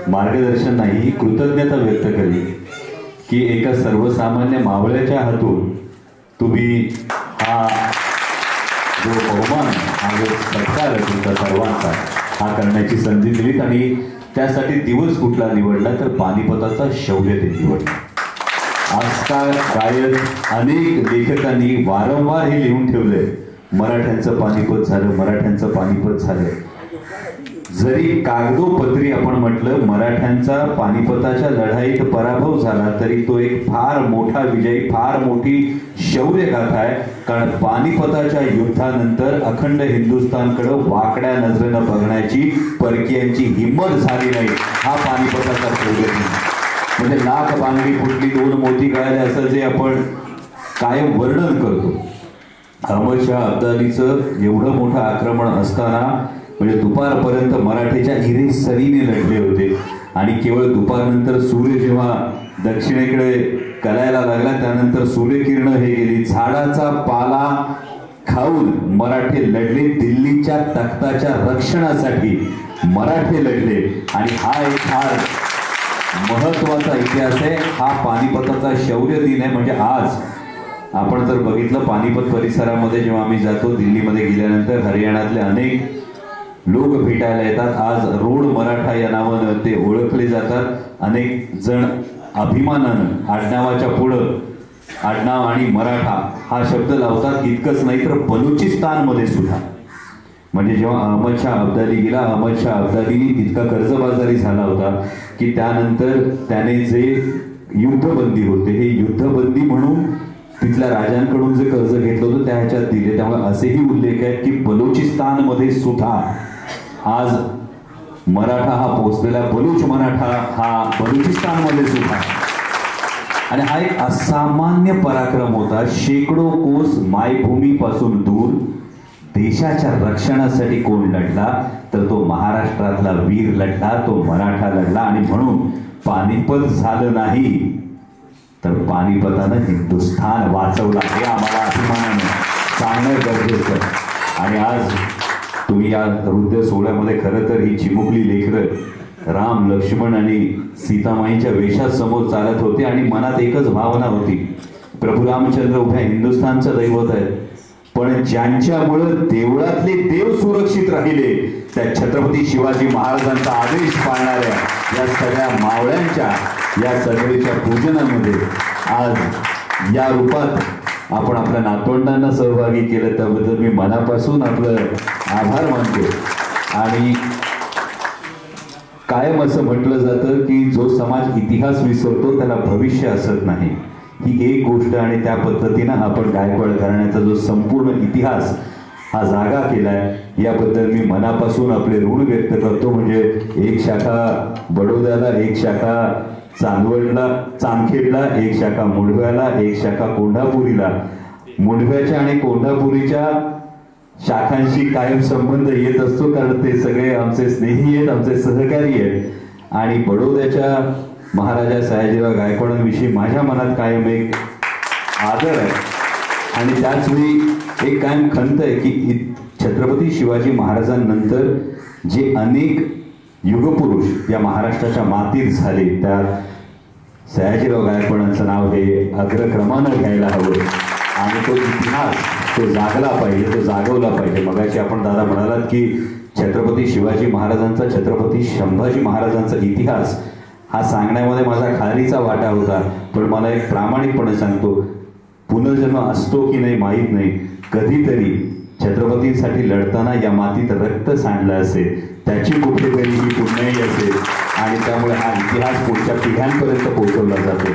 मार्गदर्शन नाही, ही कृतज्ञता व्यक्त करेल की एका सर्वसामान्य मावळ्याच्या हातून तुम्ही हा जो बहुमान, हा जो सत्कार तुमचा सर्वांचा हा करण्याची संधी दिलीत आणि त्यासाठी दिवस कुठला निवडला तर पानिपताचा शौर्य दिन निवडला. आजकाल गायक अनेक लेखकांनी वारंवार हे लिहून ठेवलंय, मराठ्यांचं पानिपत झालं, मराठ्यांचं पानिपत झालं. जरी कागदोपत्री आपण म्हटलं मराठ्यांचा पानिपताच्या लढाईत पराभव झाला तरी तो एक फार मोठा विजय, फार मोठी शौर्य गाथा आहे. कारण पानिपताच्या युद्धानंतर अखंड हिंदुस्थानकडे वाकड्या नजरेनं बघण्याची परकीयांची हिंमत झाली नाही. हा पानिपताचा शौर्य दिन. म्हणजे लाख बांगडी फुटली, 2 मोती गळाले असं जे आपण कायम वर्णन करतो. अहमद शाह अब्दालीचं एवढं मोठं आक्रमण असताना म्हणजे दुपारपर्यंत मराठीच्या इरेसरीने लढले होते आणि केवळ दुपारनंतर सूर्य जेव्हा दक्षिणेकडे कलायला लागला त्यानंतर सूर्यकिरण हे गेली, झाडाचा पाला खाऊन मराठे लढले. दिल्लीच्या तख्ताच्या रक्षणासाठी मराठे लढले आणि हा एक फार महत्वाचा इतिहास आहे. हा पानिपताचा शौर्य दिन आहे. म्हणजे आज आपण जर बघितलं पानिपत परिसरामध्ये जेव्हा आम्ही जातो, दिल्लीमध्ये गेल्यानंतर हरियाणातले अनेक लोक भेटायला येतात. आज रोड मराठा या नावानं ते ओळखले जातात. अनेक जण अभिमानानं आडनावाच्या पुढं आडनाव आणि मराठा हा शब्द लावतात. इतकंच नाही तर बलुचिस्तानमध्ये सुद्धा, म्हणजे जेव्हा अहमद शाह अब्दाली गेला, अहमद शाह अब्दाली इतका कर्जबाजारी झाला होता की त्यानंतर त्याने जे युद्धबंदी होते हे युद्धबंदी म्हणून तिथल्या राजांकडून जे कर्ज घेतलं होतं त्या ह्याच्यात दिले. त्यामुळे असेही उल्लेख आहेत की बलुचिस्तानमध्ये सुद्धा आज मराठा हा पोहोचलेला, बलूच मराठा हा बलुचिस्तानमध्ये सुद्धा. आणि हा एक असामान्य पराक्रम होता. शेकडो कोस मायभूमीपासून दूर देशाच्या रक्षणासाठी कोण लढला तर तो महाराष्ट्रातला वीर लढला, तो मराठा लढला. आणि म्हणून पानिपत झालं नाही तर पानिपतानं हिंदुस्थान वाचवला हे आम्हाला अभिमानानं सांगणं गरजेचं. आणि आज तुम्ही या हृदय सोहळ्यामध्ये खरं तर ही चिमुकली लेकरं राम, लक्ष्मण आणि सीतामाईच्या वेशात समोर चालत होते आणि मनात एकच भावना होती, प्रभू रामचंद्र उभ्या हिंदुस्थानचं दैवत आहे, पण ज्यांच्यामुळं देवळातले देव सुरक्षित राहिले त्या छत्रपती शिवाजी महाराजांचा आदेश पाळणाऱ्या या सगळ्या मावळ्यांच्या या सगळीच्या पूजनामध्ये आज या रूपात आपण आपल्या नातवंडांना सहभागी केलं त्याबद्दल मी मनापासून आपलं आभार मानतो. आणि कायम असं म्हटलं जातं की जो समाज इतिहास विसरतो त्याला भविष्य असत नाही. ही एक गोष्ट आणि त्या पद्धतीनं आपण गायकवाड घराण्याचा जो संपूर्ण इतिहास हा जागा केलाय याबद्दल मी मनापासून आपले ऋण व्यक्त करतो. म्हणजे एक शाखा बडोद्याला, एक शाखा चांदवडला, चांदखेडला, एक शाखा मुंढव्याला, एक शाखा कोंढापुरीला. मुंढव्याच्या आणि कोंढापुरीच्या शाखांशी कायम संबंध येत असतो कारण ते सगळे आमचे स्नेही आहेत, आमचे सहकारी आहेत. आणि बडोद्याच्या महाराजा सयाजीराव गायकवाडांविषयी माझ्या मनात कायम एक आदर आहे आणि त्याचवेळी एक कायम खंत आहे की छत्रपती शिवाजी महाराजांनंतर जे अनेक युगपुरुष या महाराष्ट्राच्या मातीत झाले त्यात सयाजीराव गायकवाडांचं नाव हे अग्रक्रमानं घ्यायला हवं. आणि तो इतिहास तो जागला पाहिजे, तो जागवला पाहिजे. मगाशी आपण दादा म्हणालात की छत्रपती शिवाजी महाराजांचा, छत्रपती संभाजी महाराजांचा इतिहास हा सांगण्यामध्ये माझा खारीचा वाटा होता. पण मला एक प्रामाणिकपणे सांगतो, पुनर्जन्म असतो की नाही माहीत नाही, कधीतरी छत्रपतींसाठी लढताना या मातीत रक्त सांडलं असेल, त्याची कुठेतरी ही पुण्याई असेल आणि त्यामुळे हा इतिहास पुढच्या पिढ्यांपर्यंत पोहोचवला जातो.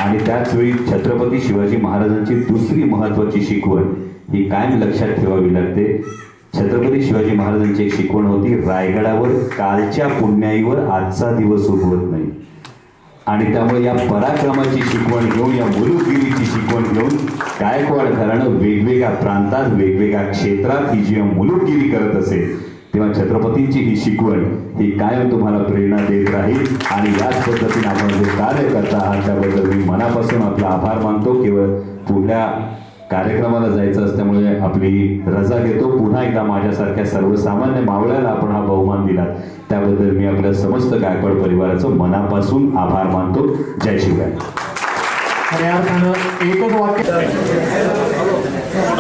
आणि त्याचवेळी छत्रपती शिवाजी महाराजांची दुसरी महत्वाची शिकवण ही कायम लक्षात ठेवावी लागते. छत्रपती शिवाजी महाराजांची एक शिकवण होती, रायगडावर कालच्या पुण्याईवर आजचा दिवस उगवत नाही. आणि त्यामुळे या पराक्रमाची शिकवण घेऊन, या मुलुकगिरीची शिकवण घेऊन गायकवाड घराणं वेगवेगळ्या प्रांतात, वेगवेगळ्या क्षेत्रात ही जेव्हा मुलुकगिरी करत असेल तेव्हा छत्रपतींची ही शिकवण ही कायम तुम्हाला प्रेरणा देत राहील. आणि याच पद्धतीने आपण जे कार्य करता आहात त्याबद्दल मी मनापासून आपला आभार मानतो. केवळ पुढल्या कार्यक्रमाला जायचं असल्यामुळे आपली रजा घेतो. पुन्हा एकदा माझ्यासारख्या सर्वसामान्य मावळ्याला आपण हा बहुमान दिला त्याबद्दल मी आपल्या समस्त गायकवाड परिवाराचं मनापासून आभार मानतो. जय शिवराय. खऱ्या अर्थानं एकच वाक्य